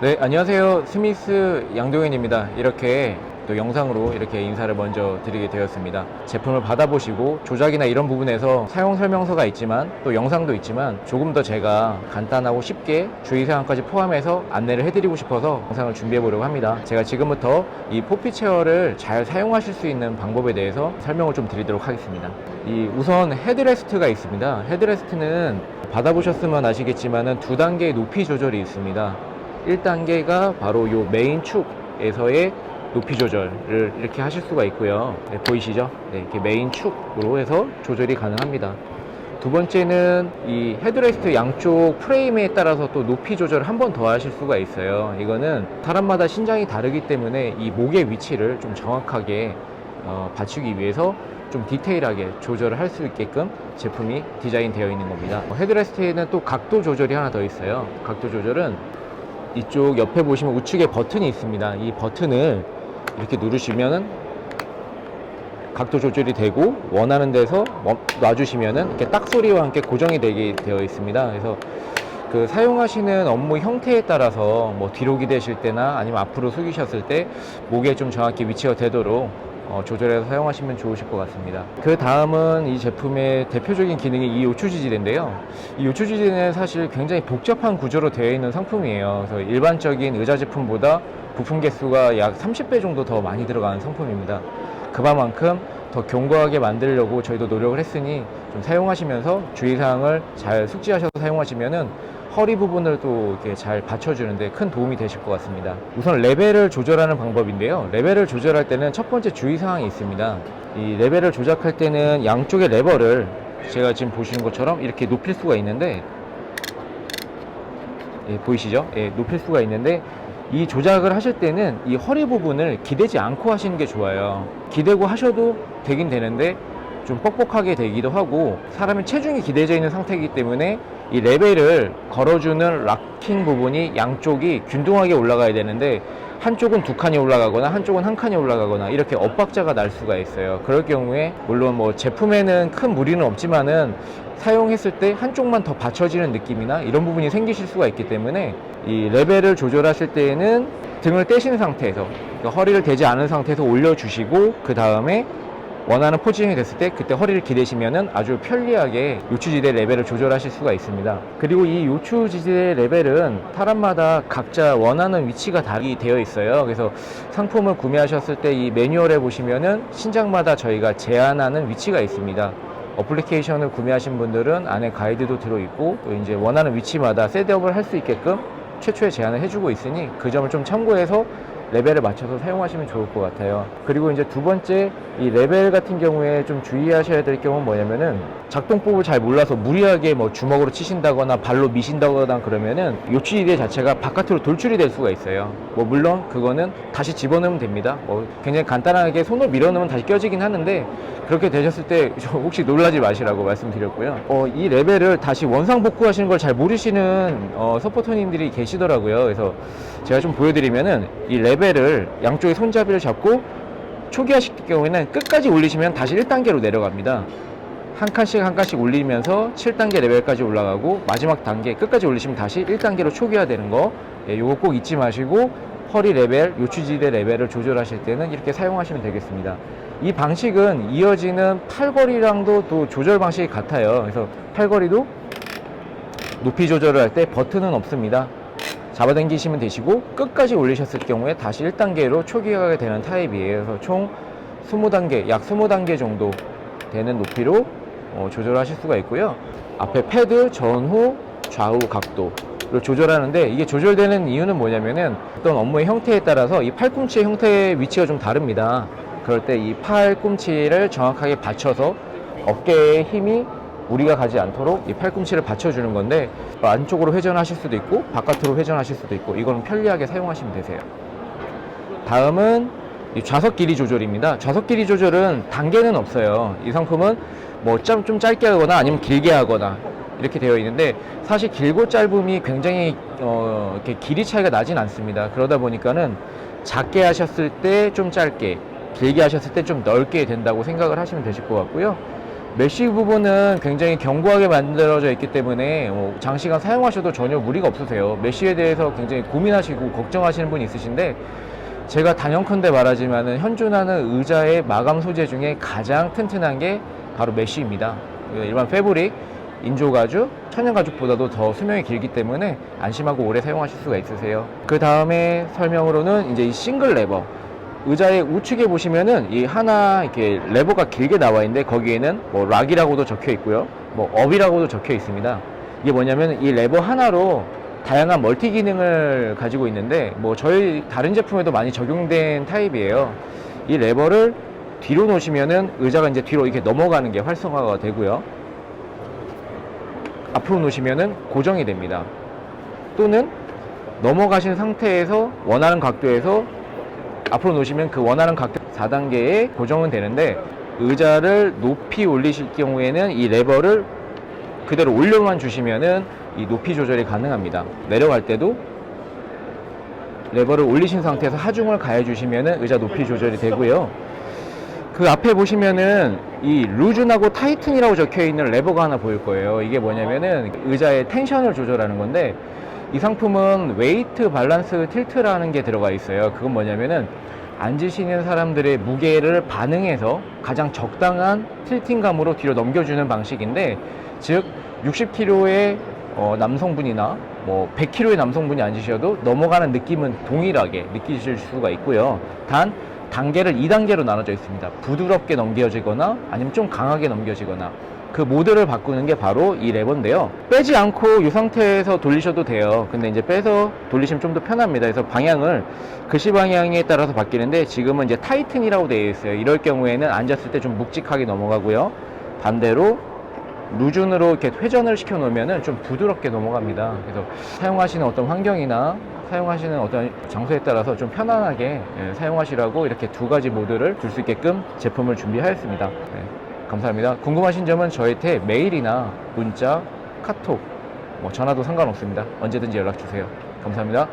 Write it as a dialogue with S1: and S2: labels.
S1: 네, 안녕하세요. 스미스 양동현입니다. 이렇게 또 영상으로 이렇게 인사를 먼저 드리게 되었습니다. 제품을 받아보시고 조작이나 이런 부분에서 사용 설명서가 있지만 또 영상도 있지만 조금 더 제가 간단하고 쉽게 주의사항까지 포함해서 안내를 해드리고 싶어서 영상을 준비해 보려고 합니다. 제가 지금부터 이 포피 체어를 잘 사용하실 수 있는 방법에 대해서 설명을 좀 드리도록 하겠습니다. 우선 헤드레스트가 있습니다. 헤드레스트는 받아보셨으면 아시겠지만은 두 단계의 높이 조절이 있습니다. 1단계가 바로 요 메인 축에서의 높이 조절을 이렇게 하실 수가 있고요. 네, 보이시죠? 네, 이렇게 메인 축으로 해서 조절이 가능합니다. 두 번째는 이 헤드레스트 양쪽 프레임에 따라서 또 높이 조절을 한 번 더 하실 수가 있어요. 이거는 사람마다 신장이 다르기 때문에 이 목의 위치를 좀 정확하게 받치기 위해서 좀 디테일하게 조절을 할 수 있게끔 제품이 디자인되어 있는 겁니다. 헤드레스트에는 또 각도 조절이 하나 더 있어요. 각도 조절은 이쪽 옆에 보시면 우측에 버튼이 있습니다. 이 버튼을 이렇게 누르시면은 각도 조절이 되고 원하는 데서 놔주시면은 이렇게 딱 소리와 함께 고정이 되게 되어 있습니다. 그래서 그 사용하시는 업무 형태에 따라서 뭐 뒤로 기대실 때나 아니면 앞으로 숙이셨을 때 목에 좀 정확히 위치가 되도록 조절해서 사용하시면 좋으실 것 같습니다. 그 다음은 이 제품의 대표적인 기능이 이 요추지지대인데요. 이 요추지지대는 사실 굉장히 복잡한 구조로 되어 있는 상품이에요. 그래서 일반적인 의자 제품보다 부품 개수가 약 30배 정도 더 많이 들어가는 상품입니다. 그만큼 더 견고하게 만들려고 저희도 노력을 했으니 좀 사용하시면서 주의사항을 잘 숙지하셔서 사용하시면은 허리 부분을 또 이렇게 잘 받쳐주는데 큰 도움이 되실 것 같습니다. 우선 레벨을 조절하는 방법인데요. 레벨을 조절할 때는 첫 번째 주의사항이 있습니다. 이 레벨을 조작할 때는 양쪽의 레버를 제가 지금 보시는 것처럼 이렇게 높일 수가 있는데, 보이시죠? 높일 수가 있는데 이 조작을 하실 때는 이 허리 부분을 기대지 않고 하시는 게 좋아요. 기대고 하셔도 되긴 되는데 좀 뻑뻑하게 되기도 하고, 사람의 체중이 기대져 있는 상태이기 때문에 이 레벨을 걸어주는 락킹 부분이 양쪽이 균등하게 올라가야 되는데 한쪽은 두 칸이 올라가거나 한쪽은 한 칸이 올라가거나 이렇게 엇박자가 날 수가 있어요. 그럴 경우에 물론 뭐 제품에는 큰 무리는 없지만은 사용했을 때 한쪽만 더 받쳐지는 느낌이나 이런 부분이 생기실 수가 있기 때문에 이 레벨을 조절하실 때에는 등을 떼신 상태에서, 그러니까 허리를 대지 않은 상태에서 올려주시고 그 다음에 원하는 포지션이 됐을 때 그때 허리를 기대시면은 아주 편리하게 요추지대 레벨을 조절하실 수가 있습니다. 그리고 이 요추지대 레벨은 사람마다 각자 원하는 위치가 다르게 되어 있어요. 그래서 상품을 구매하셨을 때 이 매뉴얼에 보시면은 신장마다 저희가 제한하는 위치가 있습니다. 어플리케이션을 구매하신 분들은 안에 가이드도 들어있고 또 이제 원하는 위치마다 셋업을 할 수 있게끔 최초의 제한을 해주고 있으니 그 점을 좀 참고해서 레벨을 맞춰서 사용하시면 좋을 것 같아요. 그리고 이제 두 번째, 이 레벨 같은 경우에 좀 주의하셔야 될 경우는 뭐냐면은 작동법을 잘 몰라서 무리하게 뭐 주먹으로 치신다거나 발로 미신다거나 그러면은 요추지대 자체가 바깥으로 돌출이 될 수가 있어요. 뭐 물론 그거는 다시 집어넣으면 됩니다. 굉장히 간단하게 손으로 밀어넣으면 다시 껴지긴 하는데 그렇게 되셨을 때 혹시 놀라지 마시라고 말씀드렸고요. 이 레벨을 다시 원상복구하시는 걸 잘 모르시는 서포터님들이 계시더라고요. 그래서 제가 좀 보여드리면은 이 레벨을 양쪽에 손잡이를 잡고 초기화시킬 경우에는 끝까지 올리시면 다시 1단계로 내려갑니다. 한 칸씩 한 칸씩 올리면서 7단계 레벨까지 올라가고 마지막 단계 끝까지 올리시면 다시 1단계로 초기화되는 거, 요거 꼭 잊지 마시고 허리 레벨, 요추지대 레벨을 조절하실 때는 이렇게 사용하시면 되겠습니다. 이 방식은 이어지는 팔걸이랑도 또 조절 방식이 같아요. 그래서 팔걸이도 높이 조절을 할 때 버튼은 없습니다. 잡아당기시면 되시고 끝까지 올리셨을 경우에 다시 1단계로 초기화가 되는 타입이에요. 그래서 총 20단계, 약 20단계 정도 되는 높이로 조절하실 수가 있고요. 앞에 패드, 전후, 좌우 각도를 조절하는데 이게 조절되는 이유는 뭐냐면은 어떤 업무의 형태에 따라서 이 팔꿈치의 형태의 위치가 좀 다릅니다. 그럴 때 이 팔꿈치를 정확하게 받쳐서 어깨에 힘이 무리가 가지 않도록 이 팔꿈치를 받쳐주는 건데 안쪽으로 회전하실 수도 있고 바깥으로 회전하실 수도 있고 이거는 편리하게 사용하시면 되세요. 다음은 이 좌석 길이 조절입니다. 좌석 길이 조절은 단계는 없어요. 이 상품은 뭐 좀 짧게 하거나 아니면 길게 하거나 이렇게 되어 있는데 사실 길고 짧음이 굉장히 이렇게 길이 차이가 나진 않습니다. 그러다 보니까는 작게 하셨을 때 좀 짧게, 길게 하셨을 때 좀 넓게 된다고 생각을 하시면 되실 것 같고요. 메쉬 부분은 굉장히 견고하게 만들어져 있기 때문에 장시간 사용하셔도 전혀 무리가 없으세요. 메쉬에 대해서 굉장히 고민하시고 걱정하시는 분이 있으신데, 제가 단연컨대 말하지만은 현존하는 의자의 마감 소재 중에 가장 튼튼한 게 바로 메쉬입니다. 일반 패브릭, 인조가죽, 천연가죽보다도 더 수명이 길기 때문에 안심하고 오래 사용하실 수가 있으세요. 그 다음에 설명으로는 이제 이 싱글 레버, 의자의 우측에 보시면은 이 하나 이렇게 레버가 길게 나와 있는데, 거기에는 뭐 락이라고도 적혀 있고요, 뭐 업이라고도 적혀 있습니다. 이게 뭐냐면 이 레버 하나로 다양한 멀티 기능을 가지고 있는데, 뭐 저희 다른 제품에도 많이 적용된 타입이에요. 이 레버를 뒤로 놓으시면은 의자가 이제 뒤로 이렇게 넘어가는 게 활성화가 되고요, 앞으로 놓으시면은 고정이 됩니다. 또는 넘어가신 상태에서 원하는 각도에서 앞으로 놓으시면 그 원하는 각도 4단계에 고정은 되는데, 의자를 높이 올리실 경우에는 이 레버를 그대로 올려만 주시면은 이 높이 조절이 가능합니다. 내려갈 때도 레버를 올리신 상태에서 하중을 가해 주시면은 의자 높이 조절이 되고요. 그 앞에 보시면은 이 루즌하고 타이튼이라고 적혀 있는 레버가 하나 보일 거예요. 이게 뭐냐면은 의자의 텐션을 조절하는 건데, 이 상품은 웨이트 밸런스 틸트라는 게 들어가 있어요. 그건 뭐냐면은 앉으시는 사람들의 무게를 반응해서 가장 적당한 틸팅감으로 뒤로 넘겨주는 방식인데, 즉 60kg의 남성분이나 뭐 100kg의 남성분이 앉으셔도 넘어가는 느낌은 동일하게 느끼실 수가 있고요. 단 단계를 2단계로 나눠져 있습니다. 부드럽게 넘겨지거나 아니면 좀 강하게 넘겨지거나, 그 모드를 바꾸는 게 바로 이 레버인데요. 빼지 않고 이 상태에서 돌리셔도 돼요. 근데 이제 빼서 돌리시면 좀 더 편합니다. 그래서 방향을 글씨 방향에 따라서 바뀌는데, 지금은 이제 타이튼이라고 되어 있어요. 이럴 경우에는 앉았을 때 좀 묵직하게 넘어가고요, 반대로 루즌으로 이렇게 회전을 시켜 놓으면은 좀 부드럽게 넘어갑니다. 그래서 사용하시는 어떤 환경이나 사용하시는 어떤 장소에 따라서 좀 편안하게 사용하시라고 이렇게 두 가지 모드를 줄 수 있게끔 제품을 준비하였습니다. 네, 감사합니다. 궁금하신 점은 저희한테 메일이나 문자, 카톡, 뭐 전화도 상관없습니다. 언제든지 연락 주세요. 감사합니다.